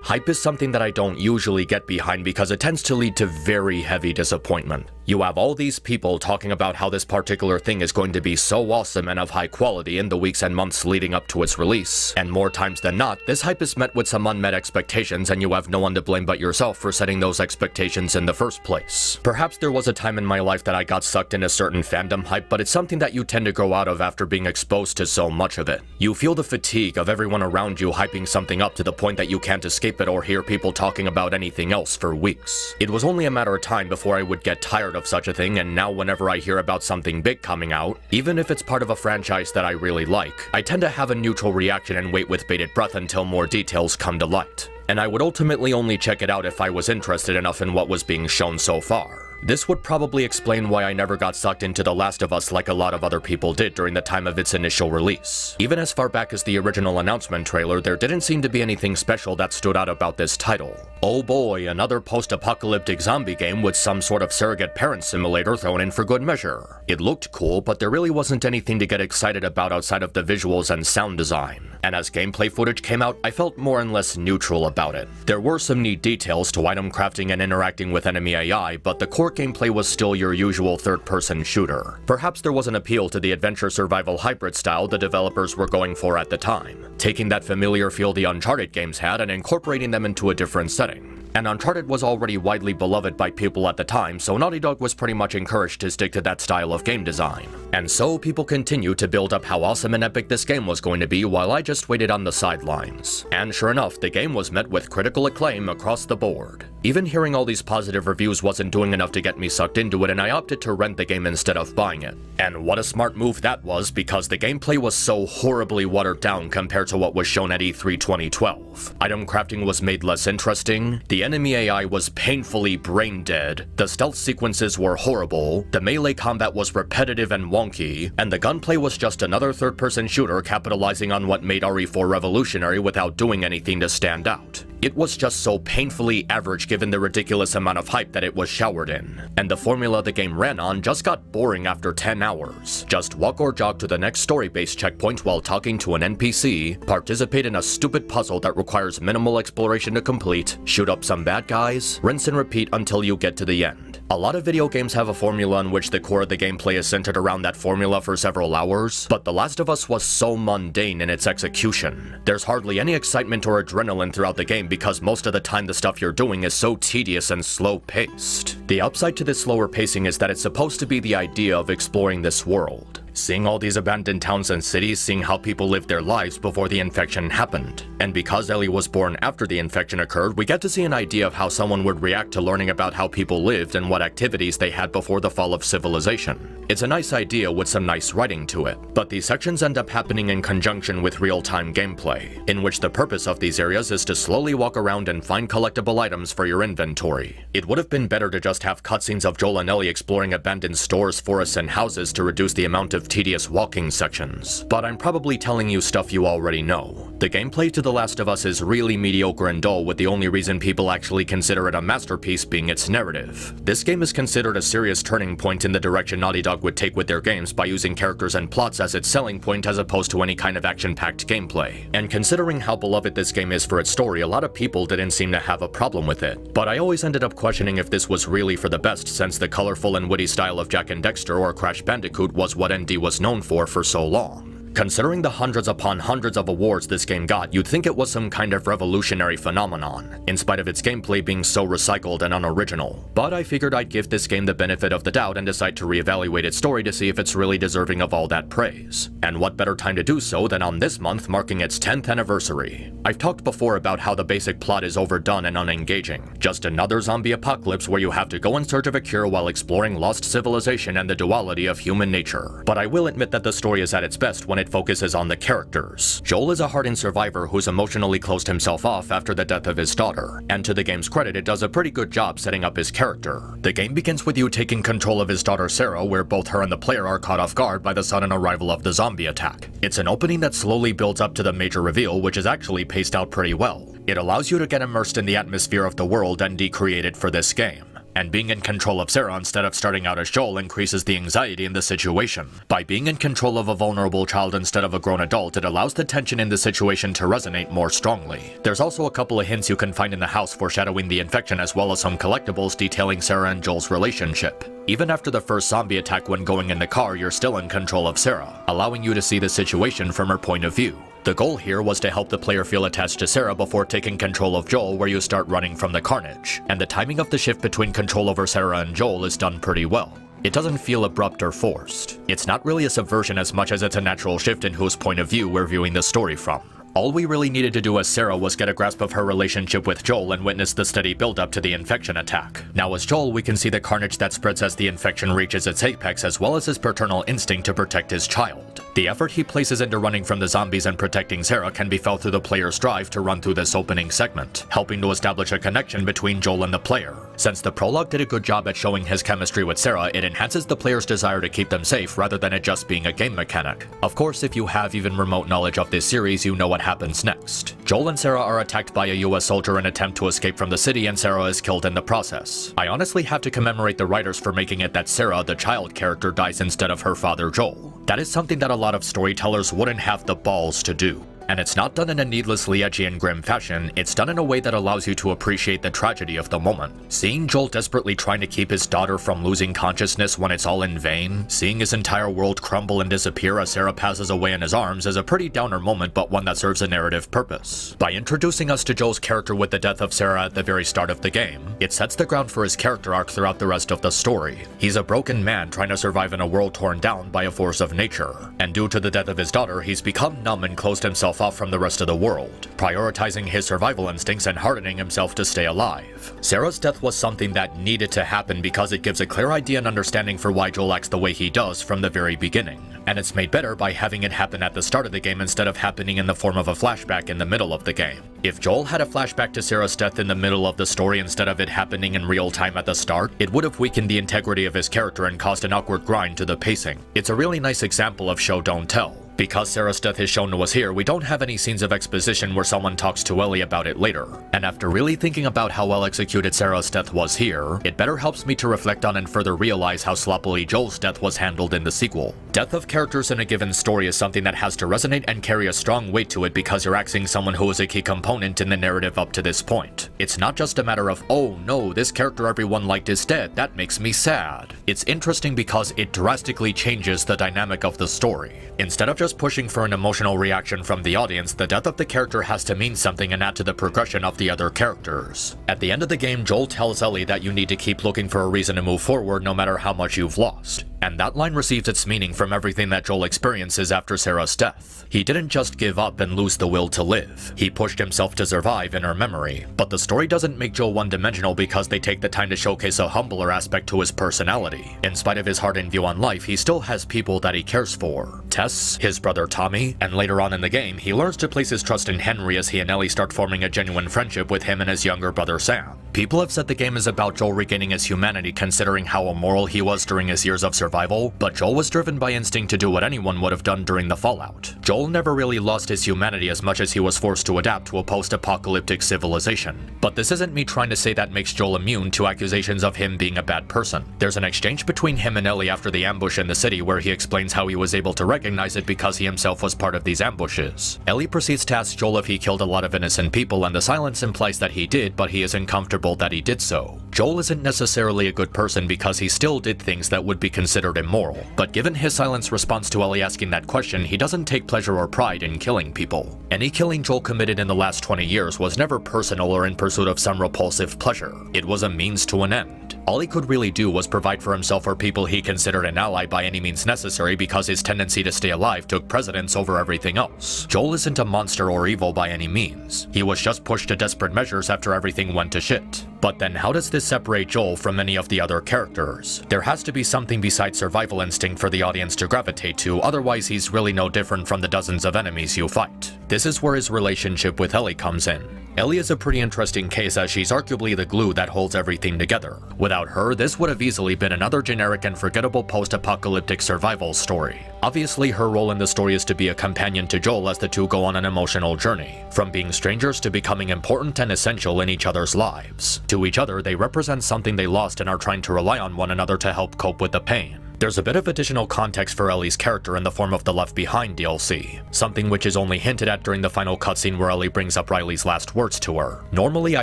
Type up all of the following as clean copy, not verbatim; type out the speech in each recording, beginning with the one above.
Hype is something that I don't usually get behind because it tends to lead to very heavy disappointment. You have all these people talking about how this particular thing is going to be so awesome and of high quality in the weeks and months leading up to its release, and more times than not, this hype is met with some unmet expectations and you have no one to blame but yourself for setting those expectations in the first place. Perhaps there was a time in my life that I got sucked into certain fandom hype, but it's something that you tend to grow out of after being exposed to so much of it. You feel the fatigue of everyone around you hyping something up to the point that you can't escape it or hear people talking about anything else for weeks. It was only a matter of time before I would get tired of such a thing, and now whenever I hear about something big coming out, even if it's part of a franchise that I really like, I tend to have a neutral reaction and wait with bated breath until more details come to light. And I would ultimately only check it out if I was interested enough in what was being shown so far. This would probably explain why I never got sucked into The Last of Us like a lot of other people did during the time of its initial release. Even as far back as the original announcement trailer, there didn't seem to be anything special that stood out about this title. Oh boy, another post-apocalyptic zombie game with some sort of surrogate parent simulator thrown in for good measure. It looked cool, but there really wasn't anything to get excited about outside of the visuals and sound design. And as gameplay footage came out, I felt more and less neutral about it. There were some neat details to item crafting and interacting with enemy AI, but the core gameplay was still your usual third-person shooter. Perhaps there was an appeal to the adventure survival hybrid style the developers were going for at the time, taking that familiar feel the Uncharted games had and incorporating them into a different setting. And Uncharted was already widely beloved by people at the time, so Naughty Dog was pretty much encouraged to stick to that style of game design. And so people continued to build up how awesome and epic this game was going to be while I just waited on the sidelines. And sure enough, the game was met with critical acclaim across the board. Even hearing all these positive reviews wasn't doing enough to get me sucked into it, and I opted to rent the game instead of buying it. And what a smart move that was, because the gameplay was so horribly watered down compared to what was shown at E3 2012. Item crafting was made less interesting, the enemy AI was painfully brain dead, the stealth sequences were horrible, the melee combat was repetitive and wonky, and the gunplay was just another third-person shooter capitalizing on what made RE4 revolutionary without doing anything to stand out. It was just so painfully average given the ridiculous amount of hype that it was showered in. And the formula the game ran on just got boring after 10 hours. Just walk or jog to the next story-based checkpoint while talking to an NPC, participate in a stupid puzzle that requires minimal exploration to complete, shoot up some bad guys, rinse and repeat until you get to the end. A lot of video games have a formula in which the core of the gameplay is centered around that formula for several hours, but The Last of Us was so mundane in its execution. There's hardly any excitement or adrenaline throughout the game because most of the time the stuff you're doing is so tedious and slow-paced. The upside to this slower pacing is that it's supposed to be the idea of exploring this world. Seeing all these abandoned towns and cities, seeing how people lived their lives before the infection happened. And because Ellie was born after the infection occurred, we get to see an idea of how someone would react to learning about how people lived and what activities they had before the fall of civilization. It's a nice idea with some nice writing to it, but these sections end up happening in conjunction with real-time gameplay, in which the purpose of these areas is to slowly walk around and find collectible items for your inventory. It would have been better to just have cutscenes of Joel and Ellie exploring abandoned stores, forests, and houses to reduce the amount of tedious walking sections. But I'm probably telling you stuff you already know. The gameplay to The Last of Us is really mediocre and dull, with the only reason people actually consider it a masterpiece being its narrative. This game is considered a serious turning point in the direction Naughty Dog would take with their games by using characters and plots as its selling point as opposed to any kind of action-packed gameplay. And considering how beloved this game is for its story, a lot of people didn't seem to have a problem with it. But I always ended up questioning if this was really for the best, since the colorful and witty style of Jak and Daxter or Crash Bandicoot was what ND was known for so long. Considering the hundreds upon hundreds of awards this game got, you'd think it was some kind of revolutionary phenomenon, in spite of its gameplay being so recycled and unoriginal. But I figured I'd give this game the benefit of the doubt and decide to reevaluate its story to see if it's really deserving of all that praise. And what better time to do so than on this month marking its 10th anniversary. I've talked before about how the basic plot is overdone and unengaging. Just another zombie apocalypse where you have to go in search of a cure while exploring lost civilization and the duality of human nature. But I will admit that the story is at its best when it focuses on the characters. Joel is a hardened survivor who's emotionally closed himself off after the death of his daughter, and to the game's credit, it does a pretty good job setting up his character. The game begins with you taking control of his daughter Sarah, where both her and the player are caught off guard by the sudden arrival of the zombie attack. It's an opening that slowly builds up to the major reveal, which is actually paced out pretty well. It allows you to get immersed in the atmosphere of the world ND created for this game. and being in control of Sarah instead of starting out as Joel increases the anxiety in the situation. By being in control of a vulnerable child instead of a grown adult, it allows the tension in the situation to resonate more strongly. There's also a couple of hints you can find in the house foreshadowing the infection, as well as some collectibles detailing Sarah and Joel's relationship. Even after the first zombie attack when going in the car, you're still in control of Sarah, allowing you to see the situation from her point of view. The goal here was to help the player feel attached to Sarah before taking control of Joel, where you start running from the carnage, and the timing of the shift between control over Sarah and Joel is done pretty well. It doesn't feel abrupt or forced. It's not really a subversion as much as it's a natural shift in whose point of view we're viewing the story from. All we really needed to do as Sarah was get a grasp of her relationship with Joel and witness the steady build-up to the infection attack. Now as Joel, we can see the carnage that spreads as the infection reaches its apex, as well as his paternal instinct to protect his child. The effort he places into running from the zombies and protecting Sarah can be felt through the player's drive to run through this opening segment, helping to establish a connection between Joel and the player. Since the prologue did a good job at showing his chemistry with Sarah, it enhances the player's desire to keep them safe rather than it just being a game mechanic. Of course, if you have even remote knowledge of this series, you know what happens next. Joel and Sarah are attacked by a US soldier in an attempt to escape from the city, and Sarah is killed in the process. I honestly have to commemorate the writers for making it that Sarah, the child character, dies instead of her father Joel. That is something that a lot of storytellers wouldn't have the balls to do. And it's not done in a needlessly edgy and grim fashion, it's done in a way that allows you to appreciate the tragedy of the moment. Seeing Joel desperately trying to keep his daughter from losing consciousness when it's all in vain, seeing his entire world crumble and disappear as Sarah passes away in his arms is a pretty downer moment, but one that serves a narrative purpose. By introducing us to Joel's character with the death of Sarah at the very start of the game, it sets the ground for his character arc throughout the rest of the story. He's a broken man trying to survive in a world torn down by a force of nature, and due to the death of his daughter, he's become numb and closed himself off from the rest of the world, prioritizing his survival instincts and hardening himself to stay alive. Sarah's death was something that needed to happen because it gives a clear idea and understanding for why Joel acts the way he does from the very beginning. And it's made better by having it happen at the start of the game instead of happening in the form of a flashback in the middle of the game. If Joel had a flashback to Sarah's death in the middle of the story instead of it happening in real time at the start, it would have weakened the integrity of his character and caused an awkward grind to the pacing. It's a really nice example of show don't tell. Because Sarah's death is shown to us here, we don't have any scenes of exposition where someone talks to Ellie about it later. And after really thinking about how well executed Sarah's death was here, it better helps me to reflect on and further realize how sloppily Joel's death was handled in the sequel. Death of characters in a given story is something that has to resonate and carry a strong weight to it because you're axing someone who is a key component in the narrative up to this point. It's not just a matter of, oh no, this character everyone liked is dead, that makes me sad. It's interesting because it drastically changes the dynamic of the story. Instead of just pushing for an emotional reaction from the audience, the death of the character has to mean something and add to the progression of the other characters. At the end of the game, Joel tells Ellie that you need to keep looking for a reason to move forward no matter how much you've lost. And that line receives its meaning from everything that Joel experiences after Sarah's death. He didn't just give up and lose the will to live. He pushed himself to survive in her memory. But the story doesn't make Joel one-dimensional because they take the time to showcase a humbler aspect to his personality. In spite of his hardened view on life, he still has people that he cares for. Tess, his brother Tommy, and later on in the game, he learns to place his trust in Henry as he and Ellie start forming a genuine friendship with him and his younger brother Sam. People have said the game is about Joel regaining his humanity considering how immoral he was during his years of survival, but Joel was driven by instinct to do what anyone would have done during the fallout. Joel never really lost his humanity as much as he was forced to adapt to a post-apocalyptic civilization. But this isn't me trying to say that makes Joel immune to accusations of him being a bad person. There's an exchange between him and Ellie after the ambush in the city where he explains how he was able to recognize it because he himself was part of these ambushes. Ellie proceeds to ask Joel if he killed a lot of innocent people, and the silence implies that he did, but he isn't comfortable that he did so. Joel isn't necessarily a good person because he still did things that would be considered immoral, but given his silence response to Ellie asking that question, he doesn't take pleasure or pride in killing people. Any killing Joel committed in the last 20 years was never personal or in pursuit of some repulsive pleasure. It was a means to an end. All he could really do was provide for himself or people he considered an ally by any means necessary because his tendency to stay alive took precedence over everything else. Joel isn't a monster or evil by any means. He was just pushed to desperate measures after everything went to shit. But then how does this separate Joel from many of the other characters? There has to be something besides survival instinct for the audience to gravitate to, otherwise he's really no different from the dozens of enemies you fight. This is where his relationship with Ellie comes in. Ellie is a pretty interesting case as she's arguably the glue that holds everything together. Without her, this would have easily been another generic and forgettable post-apocalyptic survival story. Obviously, her role in the story is to be a companion to Joel as the two go on an emotional journey, from being strangers to becoming important and essential in each other's lives. To each other, they represent something they lost and are trying to rely on one another to help cope with the pain. There's a bit of additional context for Ellie's character in the form of the Left Behind DLC, something which is only hinted at during the final cutscene where Ellie brings up Riley's last words to her. Normally, I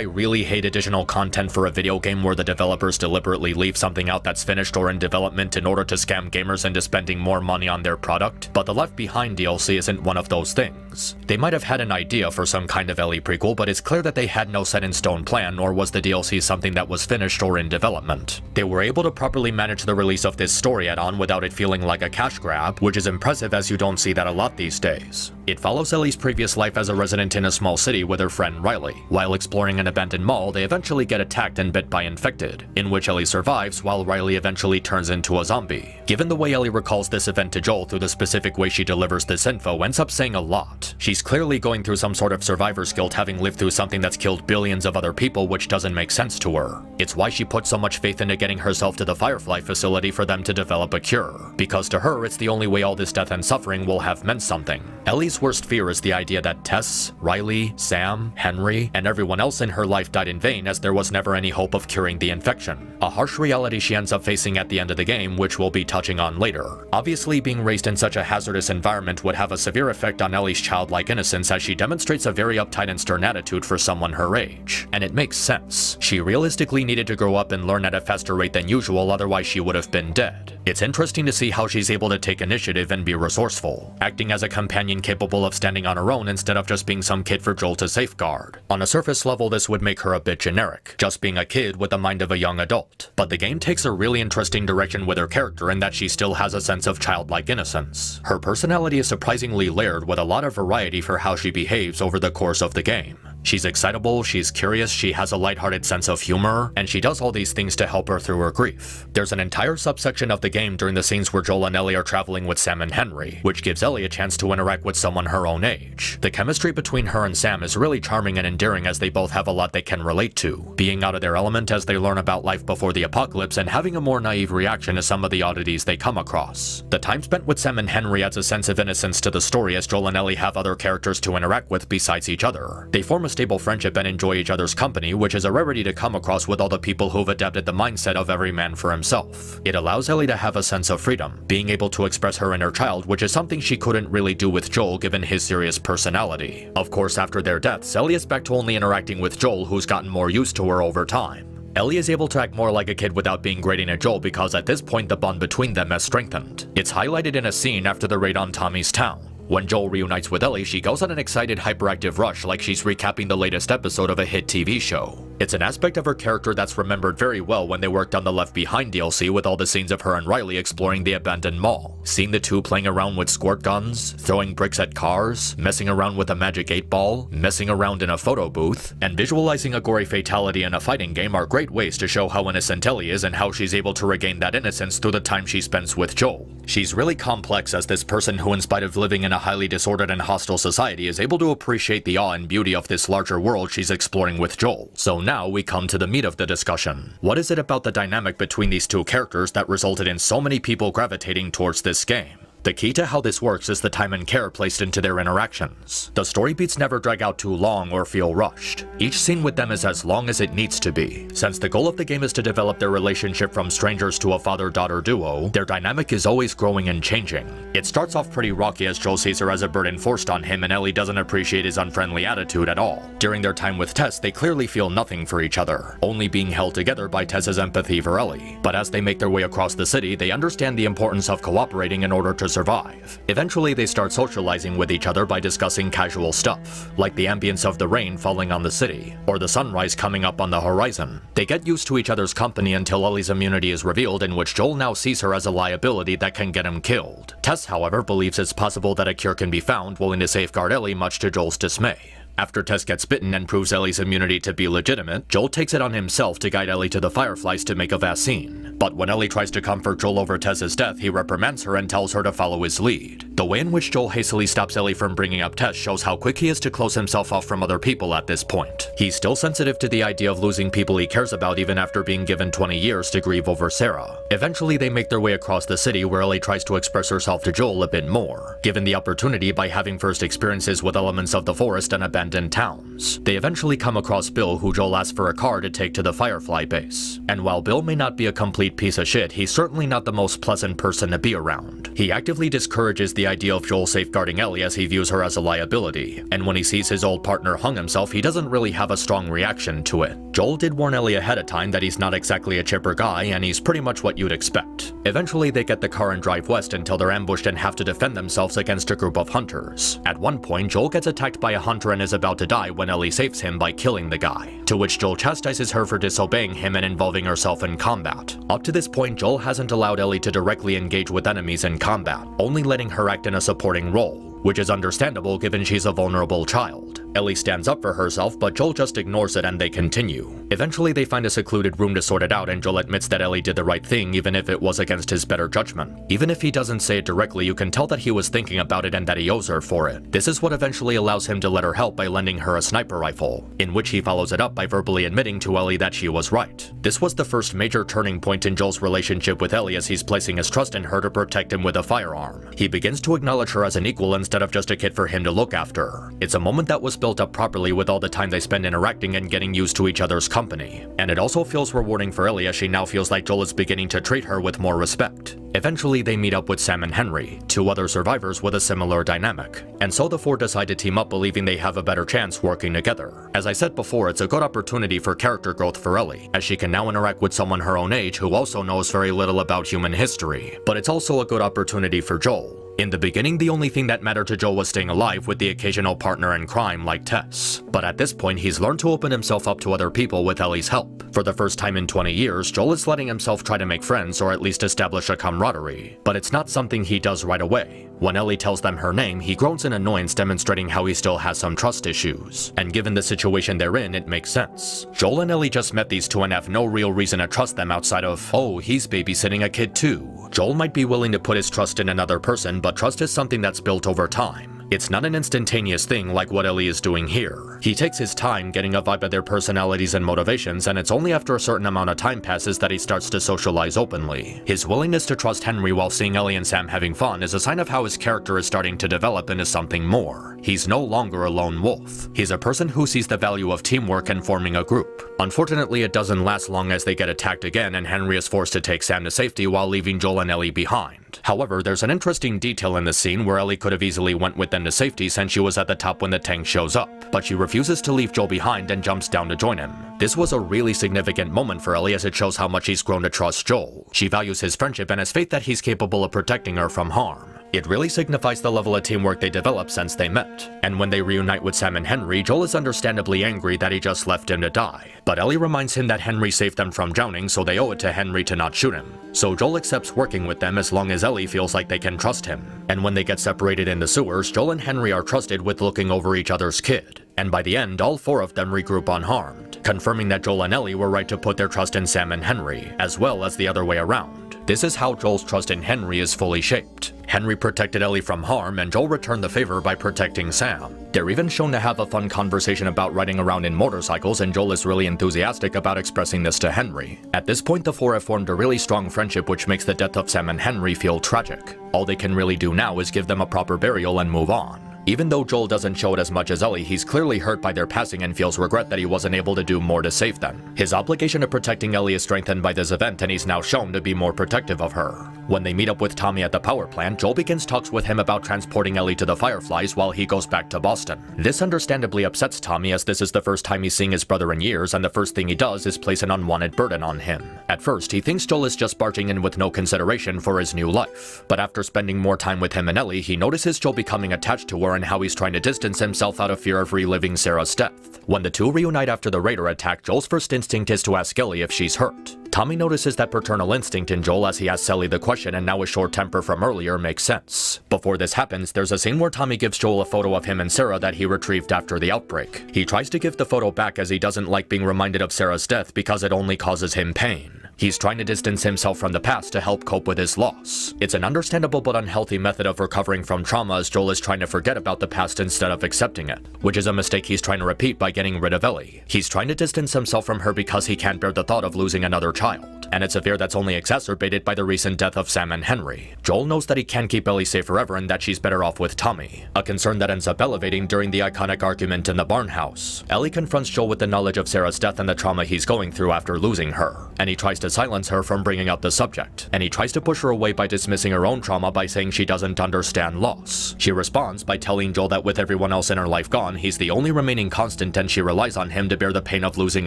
really hate additional content for a video game where the developers deliberately leave something out that's finished or in development in order to scam gamers into spending more money on their product, but the Left Behind DLC isn't one of those things. They might have had an idea for some kind of Ellie prequel, but it's clear that they had no set-in-stone plan, nor was the DLC something that was finished or in development. They were able to properly manage the release of this story add-on without it feeling like a cash grab, which is impressive as you don't see that a lot these days. It follows Ellie's previous life as a resident in a small city with her friend Riley. While exploring an abandoned mall, they eventually get attacked and bit by infected, in which Ellie survives while Riley eventually turns into a zombie. Given the way Ellie recalls this event to Joel through the specific way she delivers this info ends up saying a lot. She's clearly going through some sort of survivor's guilt, having lived through something that's killed billions of other people, which doesn't make sense to her. It's why she put so much faith into getting herself to the Firefly facility for them to develop a cure, because to her it's the only way all this death and suffering will have meant something. Ellie's worst fear is the idea that Tess, Riley, Sam, Henry, and everyone else in her life died in vain as there was never any hope of curing the infection. A harsh reality she ends up facing at the end of the game, which we'll be touching on later. Obviously, being raised in such a hazardous environment would have a severe effect on Ellie's childlike innocence as she demonstrates a very uptight and stern attitude for someone her age. And it makes sense. She realistically needed to grow up and learn at a faster rate than usual, otherwise she would have been dead. It's interesting to see how she's able to take initiative and be resourceful, acting as a companion capable of standing on her own instead of just being some kid for Joel to safeguard. On a surface level, this would make her a bit generic, just being a kid with the mind of a young adult. But the game takes a really interesting direction with her character in that she still has a sense of childlike innocence. Her personality is surprisingly layered with a lot of variety for how she behaves over the course of the game. She's excitable, she's curious, she has a lighthearted sense of humor, and she does all these things to help her through her grief. There's an entire subsection of the game during the scenes where Joel and Ellie are traveling with Sam and Henry, which gives Ellie a chance to interact with someone her own age. The chemistry between her and Sam is really charming and endearing as they both have a lot they can relate to, being out of their element as they learn about life before the apocalypse and having a more naive reaction to some of the oddities they come across. The time spent with Sam and Henry adds a sense of innocence to the story as Joel and Ellie have other characters to interact with besides each other. They form a stable friendship and enjoy each other's company, which is a rarity to come across with all the people who've adapted the mindset of every man for himself. It allows Ellie to have a sense of freedom, being able to express her inner child, which is something she couldn't really do with Joel given his serious personality. Of course, after their deaths, Ellie is back to only interacting with Joel, who's gotten more used to her over time. Ellie is able to act more like a kid without being grating at Joel because at this point the bond between them has strengthened. It's highlighted in a scene after the raid on Tommy's town. When Joel reunites with Ellie, she goes on an excited, hyperactive rush like she's recapping the latest episode of a hit TV show. It's an aspect of her character that's remembered very well when they worked on the Left Behind DLC with all the scenes of her and Riley exploring the abandoned mall. Seeing the two playing around with squirt guns, throwing bricks at cars, messing around with a magic 8-ball, messing around in a photo booth, and visualizing a gory fatality in a fighting game are great ways to show how innocent Ellie is and how she's able to regain that innocence through the time she spends with Joel. She's really complex as this person who, in spite of living in a highly disordered and hostile society, is able to appreciate the awe and beauty of this larger world she's exploring with Joel. So now we come to the meat of the discussion. What is it about the dynamic between these two characters that resulted in so many people gravitating towards this game? The key to how this works is the time and care placed into their interactions. The story beats never drag out too long or feel rushed. Each scene with them is as long as it needs to be. Since the goal of the game is to develop their relationship from strangers to a father-daughter duo, their dynamic is always growing and changing. It starts off pretty rocky as Joel sees her as a burden forced on him and Ellie doesn't appreciate his unfriendly attitude at all. During their time with Tess, they clearly feel nothing for each other, only being held together by Tess's empathy for Ellie. But as they make their way across the city, they understand the importance of cooperating in order to survive. Eventually, they start socializing with each other by discussing casual stuff, like the ambience of the rain falling on the city, or the sunrise coming up on the horizon. They get used to each other's company until Ellie's immunity is revealed, in which Joel now sees her as a liability that can get him killed. Tess, however, believes it's possible that a cure can be found, willing to safeguard Ellie much to Joel's dismay. After Tess gets bitten and proves Ellie's immunity to be legitimate, Joel takes it on himself to guide Ellie to the Fireflies to make a vaccine. But when Ellie tries to comfort Joel over Tess's death, he reprimands her and tells her to follow his lead. The way in which Joel hastily stops Ellie from bringing up Tess shows how quick he is to close himself off from other people at this point. He's still sensitive to the idea of losing people he cares about even after being given 20 years to grieve over Sarah. Eventually they make their way across the city where Ellie tries to express herself to Joel a bit more, given the opportunity by having first experiences with elements of the forest and abandoned towns. They eventually come across Bill, who Joel asks for a car to take to the Firefly base. And while Bill may not be a complete piece of shit, he's certainly not the most pleasant person to be around. He actively discourages the idea of Joel safeguarding Ellie as he views her as a liability, and when he sees his old partner hung himself, he doesn't really have a strong reaction to it. Joel did warn Ellie ahead of time that he's not exactly a chipper guy, and he's pretty much what you'd expect. Eventually they get the car and drive west until they're ambushed and have to defend themselves against a group of hunters. At one point, Joel gets attacked by a hunter and is about to die when Ellie saves him by killing the guy, to which Joel chastises her for disobeying him and involving herself in combat. Up to this point, Joel hasn't allowed Ellie to directly engage with enemies in combat, only letting her act in a supporting role, which is understandable given she's a vulnerable child. Ellie stands up for herself, but Joel just ignores it and they continue. Eventually they find a secluded room to sort it out, and Joel admits that Ellie did the right thing even if it was against his better judgment. Even if he doesn't say it directly, you can tell that he was thinking about it and that he owes her for it. This is what eventually allows him to let her help by lending her a sniper rifle, in which he follows it up by verbally admitting to Ellie that she was right. This was the first major turning point in Joel's relationship with Ellie, as he's placing his trust in her to protect him with a firearm. He begins to acknowledge her as an equal instead of just a kid for him to look after. It's a moment that was built up properly with all the time they spend interacting and getting used to each other's company. And it also feels rewarding for Ellie, as she now feels like Joel is beginning to treat her with more respect. Eventually they meet up with Sam and Henry, two other survivors with a similar dynamic. And so the four decide to team up, believing they have a better chance working together. As I said before, it's a good opportunity for character growth for Ellie, as she can now interact with someone her own age who also knows very little about human history. But it's also a good opportunity for Joel. In the beginning, the only thing that mattered to Joel was staying alive, with the occasional partner in crime like Tess. But at this point, he's learned to open himself up to other people with Ellie's help. For the first time in 20 years, Joel is letting himself try to make friends, or at least establish a camaraderie. But it's not something he does right away. When Ellie tells them her name, he groans in annoyance, demonstrating how he still has some trust issues. And given the situation they're in, it makes sense. Joel and Ellie just met these two and have no real reason to trust them outside of, oh, he's babysitting a kid too. Joel might be willing to put his trust in another person, but trust is something that's built over time. It's not an instantaneous thing like what Ellie is doing here. He takes his time getting a vibe of their personalities and motivations, and it's only after a certain amount of time passes that he starts to socialize openly. His willingness to trust Henry while seeing Ellie and Sam having fun is a sign of how his character is starting to develop into something more. He's no longer a lone wolf. He's a person who sees the value of teamwork and forming a group. Unfortunately, it doesn't last long, as they get attacked again and Henry is forced to take Sam to safety while leaving Joel and Ellie behind. However, there's an interesting detail in this scene where Ellie could have easily went with them to safety since she was at the top when the tank shows up, but she refuses to leave Joel behind and jumps down to join him. This was a really significant moment for Ellie, as it shows how much he's grown to trust Joel. She values his friendship and has faith that he's capable of protecting her from harm. It really signifies the level of teamwork they developed since they met. And when they reunite with Sam and Henry, Joel is understandably angry that he just left him to die. But Ellie reminds him that Henry saved them from drowning, so they owe it to Henry to not shoot him. So Joel accepts working with them as long as Ellie feels like they can trust him. And when they get separated in the sewers, Joel and Henry are trusted with looking over each other's kid. And by the end, all four of them regroup unharmed, confirming that Joel and Ellie were right to put their trust in Sam and Henry, as well as the other way around. This is how Joel's trust in Henry is fully shaped. Henry protected Ellie from harm, and Joel returned the favor by protecting Sam. They're even shown to have a fun conversation about riding around in motorcycles, and Joel is really enthusiastic about expressing this to Henry. At this point, the four have formed a really strong friendship, which makes the death of Sam and Henry feel tragic. All they can really do now is give them a proper burial and move on. Even though Joel doesn't show it as much as Ellie, he's clearly hurt by their passing and feels regret that he wasn't able to do more to save them. His obligation to protecting Ellie is strengthened by this event, and he's now shown to be more protective of her. When they meet up with Tommy at the power plant, Joel begins talks with him about transporting Ellie to the Fireflies while he goes back to Boston. This understandably upsets Tommy, as this is the first time he's seeing his brother in years, and the first thing he does is place an unwanted burden on him. At first, he thinks Joel is just barging in with no consideration for his new life. But after spending more time with him and Ellie, he notices Joel becoming attached to her and how he's trying to distance himself out of fear of reliving Sarah's death. When the two reunite after the Raider attack, Joel's first instinct is to ask Ellie if she's hurt. Tommy notices that paternal instinct in Joel as he asks Ellie the question, and now his short temper from earlier makes sense. Before this happens, there's a scene where Tommy gives Joel a photo of him and Sarah that he retrieved after the outbreak. He tries to give the photo back as he doesn't like being reminded of Sarah's death because it only causes him pain. He's trying to distance himself from the past to help cope with his loss. It's an understandable but unhealthy method of recovering from trauma, as Joel is trying to forget about the past instead of accepting it, which is a mistake he's trying to repeat by getting rid of Ellie. He's trying to distance himself from her because he can't bear the thought of losing another child, and it's a fear that's only exacerbated by the recent death of Sam and Henry. Joel knows that he can't keep Ellie safe forever and that she's better off with Tommy, a concern that ends up elevating during the iconic argument in the barn house. Ellie confronts Joel with the knowledge of Sarah's death and the trauma he's going through after losing her, and he tries to silence her from bringing up the subject, and he tries to push her away by dismissing her own trauma by saying she doesn't understand loss. She responds by telling Joel that with everyone else in her life gone, he's the only remaining constant and she relies on him to bear the pain of losing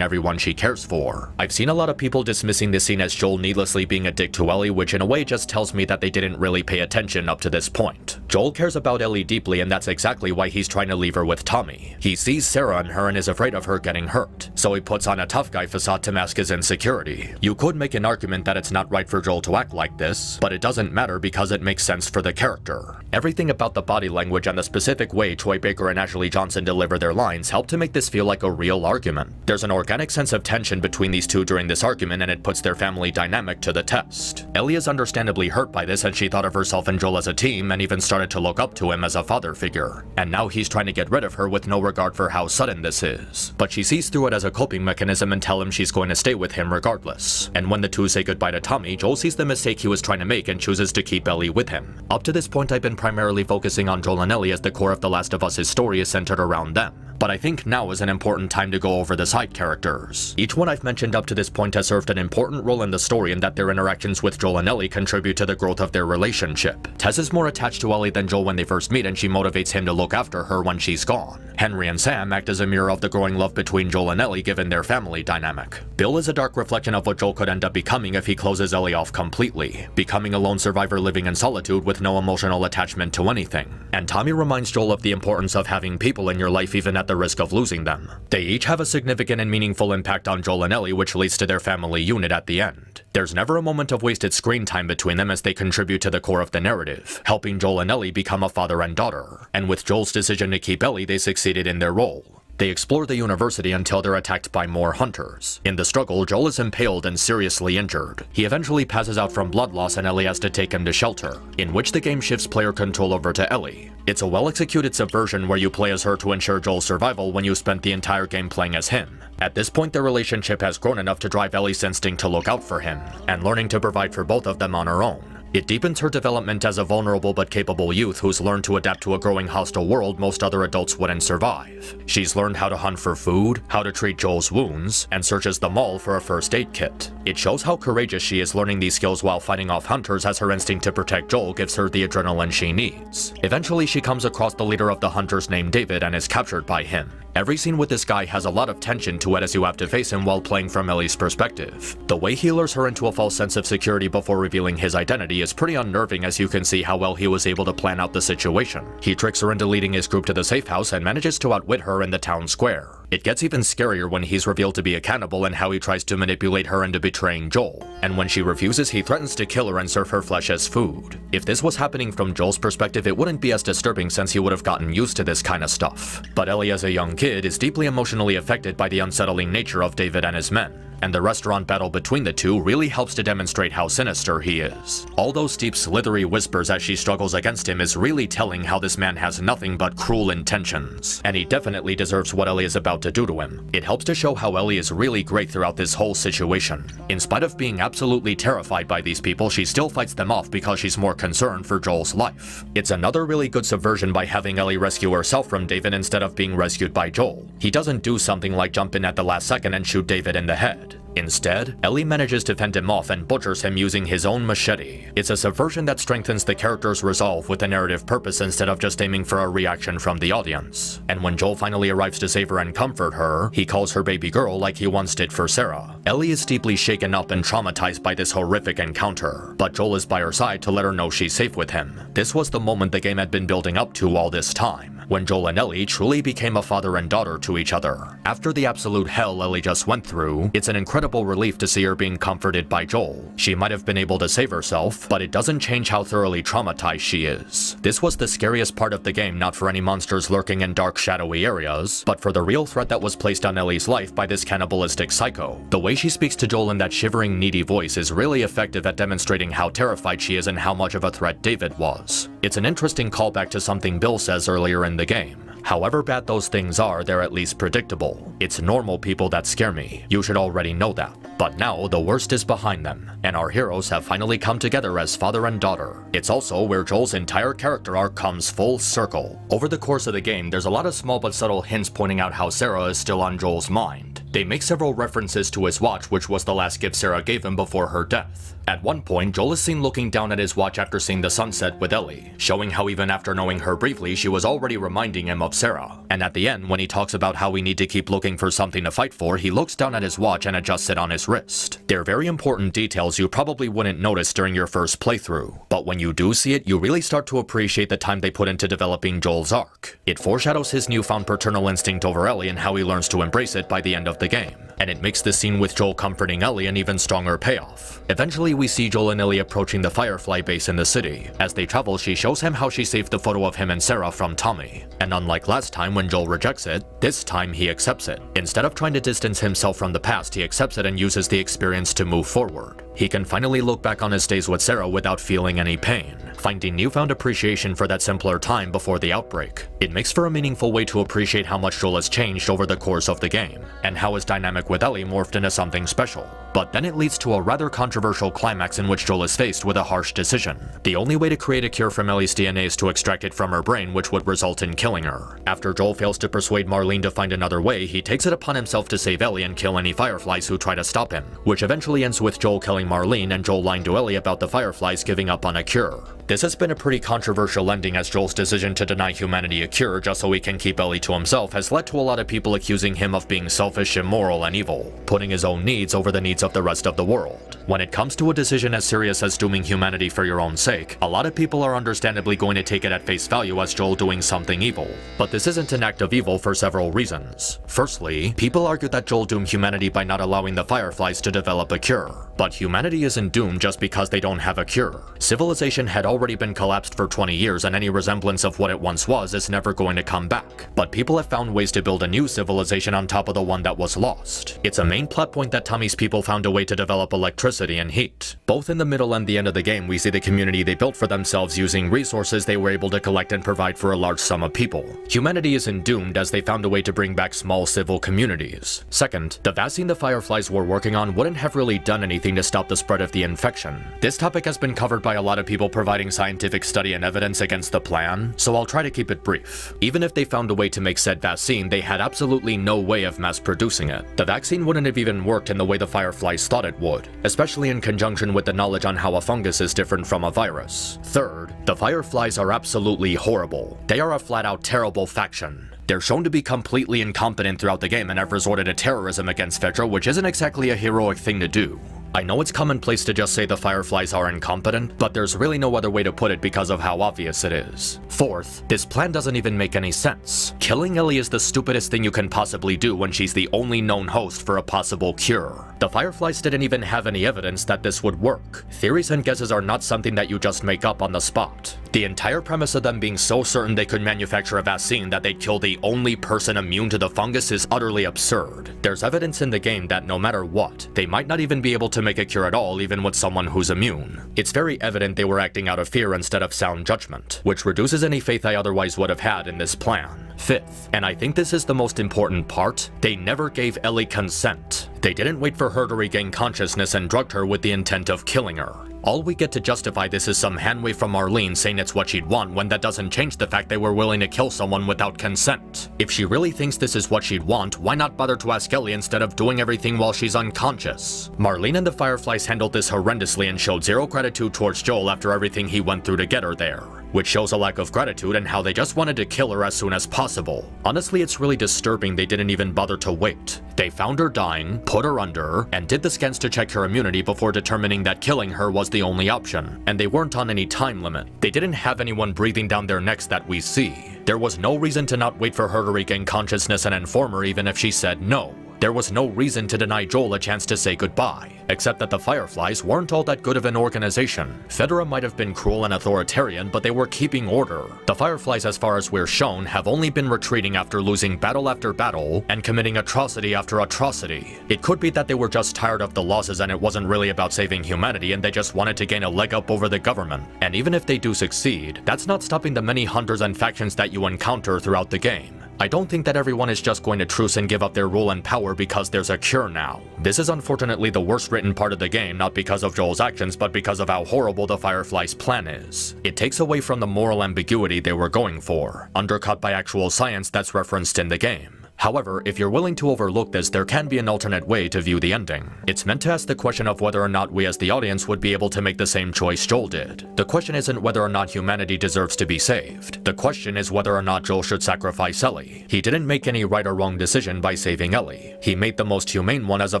everyone she cares for. I've seen a lot of people dismissing this scene as Joel needlessly being a dick to Ellie, which in a way just tells me that they didn't really pay attention up to this point. Joel cares about Ellie deeply, and that's exactly why he's trying to leave her with Tommy. He sees Sarah in her and is afraid of her getting hurt, so he puts on a tough guy facade to mask his insecurity. You could make an argument that it's not right for Joel to act like this, but it doesn't matter because it makes sense for the character. Everything about the body language and the specific way Troy Baker and Ashley Johnson deliver their lines help to make this feel like a real argument. There's an organic sense of tension between these two during this argument, and it puts their family dynamic to the test. Ellie is understandably hurt by this, and she thought of herself and Joel as a team and even started to look up to him as a father figure. And now he's trying to get rid of her with no regard for how sudden this is. But she sees through it as a coping mechanism and tells him she's going to stay with him regardless. And when the two say goodbye to Tommy, Joel sees the mistake he was trying to make and chooses to keep Ellie with him. Up to this point, I've been primarily focusing on Joel and Ellie as the core of The Last of Us' story is centered around them. But I think now is an important time to go over the side characters. Each one I've mentioned up to this point has served an important role in the story, and that their interactions with Joel and Ellie contribute to the growth of their relationship. Tess is more attached to Ellie than Joel when they first meet, and she motivates him to look after her when she's gone. Henry and Sam act as a mirror of the growing love between Joel and Ellie given their family dynamic. Bill is a dark reflection of what Joel could end up becoming if he closes Ellie off completely, becoming a lone survivor living in solitude with no emotional attachment to anything. And Tommy reminds Joel of the importance of having people in your life even at the risk of losing them. They each have a significant and meaningful impact on Joel and Ellie, which leads to their family unit at the end. There's never a moment of wasted screen time between them as they contribute to the core of the narrative, helping Joel and Ellie become a father and daughter. And with Joel's decision to keep Ellie, they succeeded in their role. They explore the university until they're attacked by more hunters. In the struggle, Joel is impaled and seriously injured. He eventually passes out from blood loss, and Ellie has to take him to shelter, in which the game shifts player control over to Ellie. It's a well-executed subversion where you play as her to ensure Joel's survival when you spent the entire game playing as him. At this point, their relationship has grown enough to drive Ellie's instinct to look out for him, and learning to provide for both of them on her own. It deepens her development as a vulnerable but capable youth who's learned to adapt to a growing hostile world most other adults wouldn't survive. She's learned how to hunt for food, how to treat Joel's wounds, and searches the mall for a first aid kit. It shows how courageous she is learning these skills while fighting off hunters, as her instinct to protect Joel gives her the adrenaline she needs. Eventually, she comes across the leader of the hunters named David and is captured by him. Every scene with this guy has a lot of tension to it as you have to face him while playing from Ellie's perspective. The way he lures her into a false sense of security before revealing his identity is pretty unnerving, as you can see how well he was able to plan out the situation. He tricks her into leading his group to the safe house and manages to outwit her in the town square. It gets even scarier when he's revealed to be a cannibal and how he tries to manipulate her into betraying Joel. And when she refuses, he threatens to kill her and serve her flesh as food. If this was happening from Joel's perspective, it wouldn't be as disturbing since he would have gotten used to this kind of stuff. But Ellie, as a young kid, is deeply emotionally affected by the unsettling nature of David and his men. And the restaurant battle between the two really helps to demonstrate how sinister he is. All those deep slithery whispers as she struggles against him is really telling how this man has nothing but cruel intentions. And he definitely deserves what Ellie is about to do to him. It helps to show how Ellie is really great throughout this whole situation. In spite of being absolutely terrified by these people, she still fights them off because she's more concerned for Joel's life. It's another really good subversion by having Ellie rescue herself from David instead of being rescued by Joel. He doesn't do something like jump in at the last second and shoot David in the head. Instead, Ellie manages to fend him off and butchers him using his own machete. It's a subversion that strengthens the character's resolve with a narrative purpose instead of just aiming for a reaction from the audience. And when Joel finally arrives to save her and comfort her, he calls her baby girl like he once did for Sarah. Ellie is deeply shaken up and traumatized by this horrific encounter, but Joel is by her side to let her know she's safe with him. This was the moment the game had been building up to all this time. when Joel and Ellie truly became a father and daughter to each other. After the absolute hell Ellie just went through, it's an incredible relief to see her being comforted by Joel. She might have been able to save herself, but it doesn't change how thoroughly traumatized she is. This was the scariest part of the game, not for any monsters lurking in dark shadowy areas, but for the real threat that was placed on Ellie's life by this cannibalistic psycho. The way she speaks to Joel in that shivering, needy voice is really effective at demonstrating how terrified she is and how much of a threat David was. It's an interesting callback to something Bill says earlier in the game. However bad those things are, they're at least predictable. It's normal people that scare me. You should already know that. But now, the worst is behind them, and our heroes have finally come together as father and daughter. It's also where Joel's entire character arc comes full circle. Over the course of the game, there's a lot of small but subtle hints pointing out how Sarah is still on Joel's mind. They make several references to his watch, which was the last gift Sarah gave him before her death. At one point, Joel is seen looking down at his watch after seeing the sunset with Ellie, showing how even after knowing her briefly, she was already reminding him of Sarah. And at the end, when he talks about how we need to keep looking for something to fight for, he looks down at his watch and adjusts it on his wrist. They're very important details you probably wouldn't notice during your first playthrough, but when you do see it, you really start to appreciate the time they put into developing Joel's arc. It foreshadows his newfound paternal instinct over Ellie and how he learns to embrace it by the end of the game. And it makes the scene with Joel comforting Ellie an even stronger payoff. Eventually, we see Joel and Ellie approaching the Firefly base in the city. As they travel, she shows him how she saved the photo of him and Sarah from Tommy. And unlike last time when Joel rejects it, this time he accepts it. Instead of trying to distance himself from the past, he accepts it and uses the experience to move forward. He can finally look back on his days with Sarah without feeling any pain, finding newfound appreciation for that simpler time before the outbreak. It makes for a meaningful way to appreciate how much Joel has changed over the course of the game, and how his dynamic with Ellie morphed into something special. But then it leads to a rather controversial climax in which Joel is faced with a harsh decision. The only way to create a cure from Ellie's DNA is to extract it from her brain, which would result in killing her. After Joel fails to persuade Marlene to find another way, he takes it upon himself to save Ellie and kill any Fireflies who try to stop him, which eventually ends with Joel killing Marlene and Joel lying to Ellie about the Fireflies giving up on a cure. This has been a pretty controversial ending, as Joel's decision to deny humanity a cure just so he can keep Ellie to himself has led to a lot of people accusing him of being selfish, immoral, and evil, putting his own needs over the needs of the rest of the world. When it comes to a decision as serious as dooming humanity for your own sake, a lot of people are understandably going to take it at face value as Joel doing something evil. But this isn't an act of evil for several reasons. Firstly, people argue that Joel doomed humanity by not allowing the Fireflies to develop a cure. But humanity isn't doomed just because they don't have a cure. Civilization had already been collapsed for 20 years, and any resemblance of what it once was is never going to come back. But people have found ways to build a new civilization on top of the one that was lost. It's a main plot point that Tommy's people found a way to develop electricity and heat. Both in the middle and the end of the game, we see the community they built for themselves using resources they were able to collect and provide for a large sum of people. Humanity isn't doomed, as they found a way to bring back small civil communities. Second, the vaccine the Fireflies were working on wouldn't have really done anything to stop the spread of the infection. This topic has been covered by a lot of people providing scientific study and evidence against the plan, so I'll try to keep it brief. Even if they found a way to make said vaccine, they had absolutely no way of mass producing it. The vaccine wouldn't have even worked in the way the Fireflies thought it would, especially in conjunction with the knowledge on how a fungus is different from a virus. Third, the Fireflies are absolutely horrible. They are a flat-out terrible faction. They're shown to be completely incompetent throughout the game and have resorted to terrorism against Fedra, which isn't exactly a heroic thing to do. I know it's commonplace to just say the Fireflies are incompetent, but there's really no other way to put it because of how obvious it is. Fourth, this plan doesn't even make any sense. Killing Ellie is the stupidest thing you can possibly do when she's the only known host for a possible cure. The Fireflies didn't even have any evidence that this would work. Theories and guesses are not something that you just make up on the spot. The entire premise of them being so certain they could manufacture a vaccine that they'd kill the only person immune to the fungus is utterly absurd. There's evidence in the game that no matter what, they might not even be able to make a cure at all, even with someone who's immune. It's very evident they were acting out of fear instead of sound judgment, which reduces any faith I otherwise would have had in this plan. Fifth, and I think this is the most important part, they never gave Ellie consent. They didn't wait for her to regain consciousness and drugged her with the intent of killing her. All we get to justify this is some handwave from Marlene saying it's what she'd want, when that doesn't change the fact they were willing to kill someone without consent. If she really thinks this is what she'd want, why not bother to ask Ellie instead of doing everything while she's unconscious? Marlene and the Fireflies handled this horrendously and showed zero gratitude towards Joel after everything he went through to get her there, which shows a lack of gratitude and how they just wanted to kill her as soon as possible. Honestly, it's really disturbing they didn't even bother to wait. They found her dying, put her under, and did the scans to check her immunity before determining that killing her was the only option, and they weren't on any time limit. They didn't have anyone breathing down their necks that we see. There was no reason to not wait for her to regain consciousness and inform her even if she said no. There was no reason to deny Joel a chance to say goodbye, except that the Fireflies weren't all that good of an organization. Fedora might have been cruel and authoritarian, but they were keeping order. The Fireflies, as far as we're shown, have only been retreating after losing battle after battle and committing atrocity after atrocity. It could be that they were just tired of the losses and it wasn't really about saving humanity and they just wanted to gain a leg up over the government. And even if they do succeed, that's not stopping the many hunters and factions that you encounter throughout the game. I don't think that everyone is just going to truce and give up their rule and power because there's a cure now. This is unfortunately the worst written part of the game, not because of Joel's actions, but because of how horrible the Fireflies' plan is. It takes away from the moral ambiguity they were going for, undercut by actual science that's referenced in the game. However, if you're willing to overlook this, there can be an alternate way to view the ending. It's meant to ask the question of whether or not we as the audience would be able to make the same choice Joel did. The question isn't whether or not humanity deserves to be saved. The question is whether or not Joel should sacrifice Ellie. He didn't make any right or wrong decision by saving Ellie. He made the most humane one as a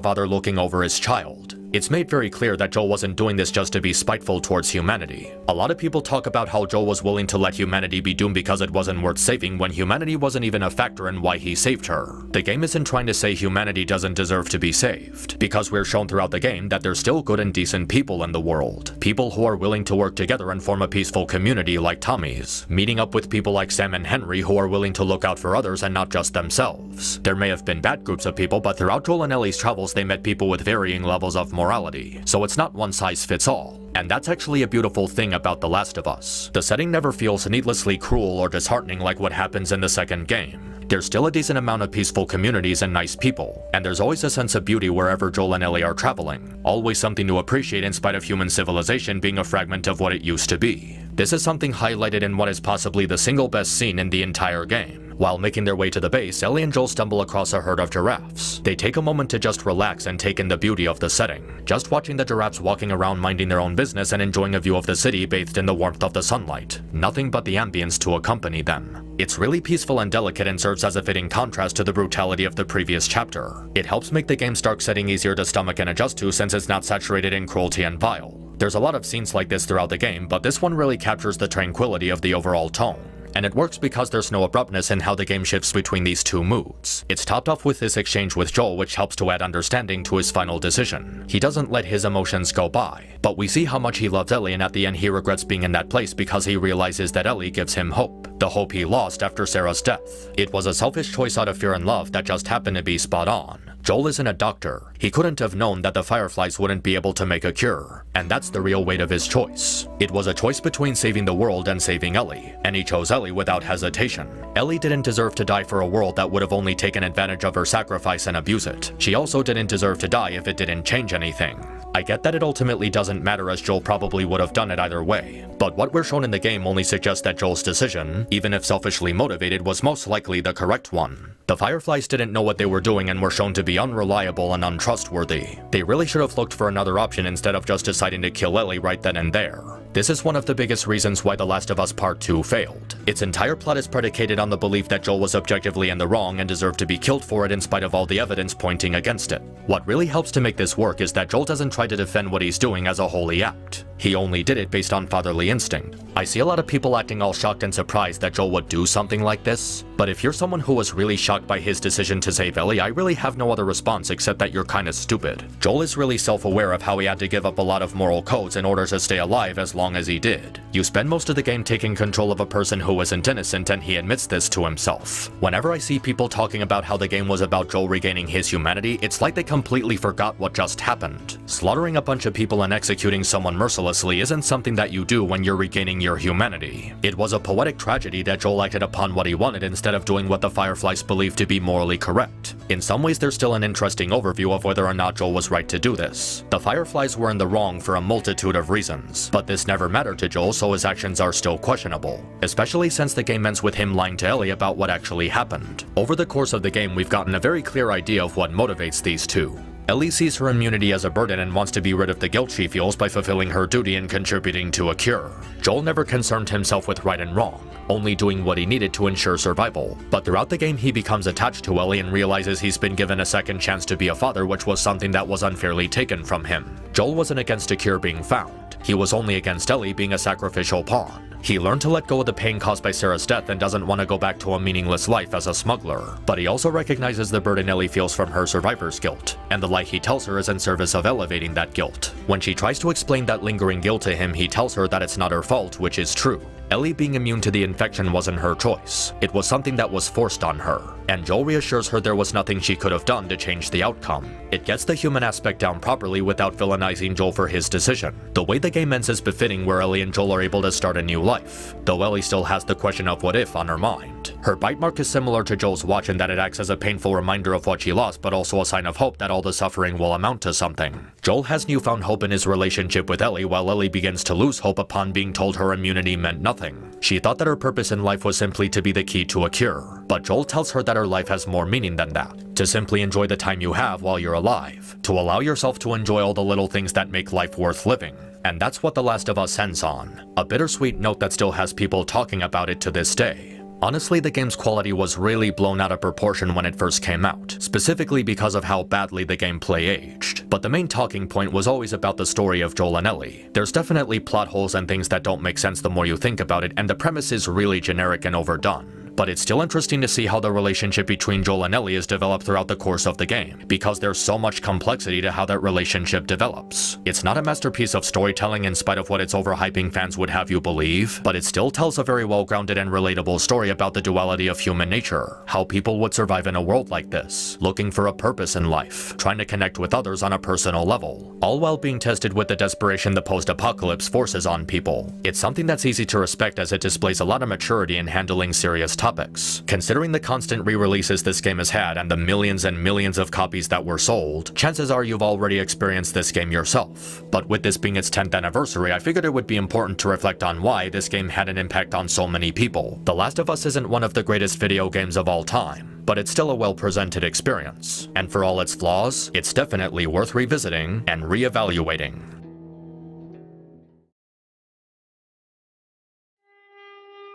father looking over his child. It's made very clear that Joel wasn't doing this just to be spiteful towards humanity. A lot of people talk about how Joel was willing to let humanity be doomed because it wasn't worth saving when humanity wasn't even a factor in why he saved her. The game isn't trying to say humanity doesn't deserve to be saved, because we're shown throughout the game that there's still good and decent people in the world. People who are willing to work together and form a peaceful community like Tommy's, meeting up with people like Sam and Henry who are willing to look out for others and not just themselves. There may have been bad groups of people, but throughout Joel and Ellie's travels they met people with varying levels of morality, so it's not one size fits all. And that's actually a beautiful thing about The Last of Us. The setting never feels needlessly cruel or disheartening like what happens in the second game. There's still a decent amount of peaceful communities and nice people, and there's always a sense of beauty wherever Joel and Ellie are traveling. Always something to appreciate in spite of human civilization being a fragment of what it used to be. This is something highlighted in what is possibly the single best scene in the entire game. While making their way to the base, Ellie and Joel stumble across a herd of giraffes. They take a moment to just relax and take in the beauty of the setting. Just watching the giraffes walking around minding their own business and enjoying a view of the city bathed in the warmth of the sunlight. Nothing but the ambience to accompany them. It's really peaceful and delicate and serves as a fitting contrast to the brutality of the previous chapter. It helps make the game's dark setting easier to stomach and adjust to since it's not saturated in cruelty and vile. There's a lot of scenes like this throughout the game, but this one really captures the tranquility of the overall tone. And it works because there's no abruptness in how the game shifts between these two moods. It's topped off with this exchange with Joel, which helps to add understanding to his final decision. He doesn't let his emotions go by, but we see how much he loves Ellie, and at the end he regrets being in that place because he realizes that Ellie gives him hope. The hope he lost after Sarah's death. It was a selfish choice out of fear and love that just happened to be spot on. Joel isn't a doctor. He couldn't have known that the Fireflies wouldn't be able to make a cure, and that's the real weight of his choice. It was a choice between saving the world and saving Ellie, and he chose Ellie without hesitation. Ellie didn't deserve to die for a world that would have only taken advantage of her sacrifice and abuse it. She also didn't deserve to die if it didn't change anything. I get that it ultimately doesn't matter as Joel probably would have done it either way, but what we're shown in the game only suggests that Joel's decision, even if selfishly motivated, was most likely the correct one. The Fireflies didn't know what they were doing and were shown to be unreliable and untrustworthy. They really should have looked for another option instead of just deciding to kill Ellie right then and there. This is one of the biggest reasons why The Last of Us Part 2 failed. Its entire plot is predicated on the belief that Joel was objectively in the wrong and deserved to be killed for it in spite of all the evidence pointing against it. What really helps to make this work is that Joel doesn't try to defend what he's doing as a holy act. He only did it based on fatherly instinct. I see a lot of people acting all shocked and surprised that Joel would do something like this, but if you're someone who was really shocked by his decision to save Ellie, I really have no other response except that you're kinda stupid. Joel is really self-aware of how he had to give up a lot of moral codes in order to stay alive as long as he did. You spend most of the game taking control of a person who isn't innocent, and he admits this to himself. Whenever I see people talking about how the game was about Joel regaining his humanity, it's like they completely forgot what just happened. Slaughtering a bunch of people and executing someone mercilessly isn't something that you do when you're regaining your humanity. It was a poetic tragedy that Joel acted upon what he wanted instead of doing what the Fireflies believed to be morally correct. In some ways, there's still an interesting overview of whether or not Joel was right to do this. The Fireflies were in the wrong for a multitude of reasons, but this never mattered to Joel, so his actions are still questionable, especially since the game ends with him lying to Ellie about what actually happened. Over the course of the game, we've gotten a very clear idea of what motivates these two. Ellie sees her immunity as a burden and wants to be rid of the guilt she feels by fulfilling her duty and contributing to a cure. Joel never concerned himself with right and wrong, only doing what he needed to ensure survival. But throughout the game he becomes attached to Ellie and realizes he's been given a second chance to be a father, which was something that was unfairly taken from him. Joel wasn't against a cure being found, he was only against Ellie being a sacrificial pawn. He learned to let go of the pain caused by Sarah's death and doesn't want to go back to a meaningless life as a smuggler. But he also recognizes the burden Ellie feels from her survivor's guilt, and the lie he tells her is in service of elevating that guilt. When she tries to explain that lingering guilt to him, he tells her that it's not her fault, which is true. Ellie being immune to the infection wasn't her choice. It was something that was forced on her, and Joel reassures her there was nothing she could have done to change the outcome. It gets the human aspect down properly without villainizing Joel for his decision. The way the game ends is befitting, where Ellie and Joel are able to start a new life, though Ellie still has the question of what if on her mind. Her bite mark is similar to Joel's watch in that it acts as a painful reminder of what she lost, but also a sign of hope that all the suffering will amount to something. Joel has newfound hope in his relationship with Ellie, while Ellie begins to lose hope upon being told her immunity meant nothing. She thought that her purpose in life was simply to be the key to a cure, but Joel tells her that her life has more meaning than that. To simply enjoy the time you have while you're alive. To allow yourself to enjoy all the little things that make life worth living. And that's what The Last of Us ends on. A bittersweet note that still has people talking about it to this day. Honestly, the game's quality was really blown out of proportion when it first came out, specifically because of how badly the gameplay aged. But the main talking point was always about the story of Joel and Ellie. There's definitely plot holes and things that don't make sense the more you think about it, and the premise is really generic and overdone. But it's still interesting to see how the relationship between Joel and Ellie is developed throughout the course of the game, because there's so much complexity to how that relationship develops. It's not a masterpiece of storytelling in spite of what its overhyping fans would have you believe, but it still tells a very well-grounded and relatable story about the duality of human nature, how people would survive in a world like this, looking for a purpose in life, trying to connect with others on a personal level, all while being tested with the desperation the post-apocalypse forces on people. It's something that's easy to respect as it displays a lot of maturity in handling serious topics. Considering the constant re-releases this game has had and the millions and millions of copies that were sold, chances are you've already experienced this game yourself. But with this being its 10th anniversary, I figured it would be important to reflect on why this game had an impact on so many people. The Last of Us isn't one of the greatest video games of all time, but it's still a well-presented experience. And for all its flaws, it's definitely worth revisiting and re-evaluating.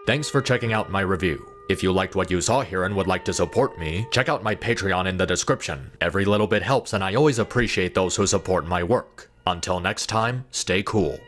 Thanks for checking out my review. If you liked what you saw here and would like to support me, check out my Patreon in the description. Every little bit helps, and I always appreciate those who support my work. Until next time, stay cool.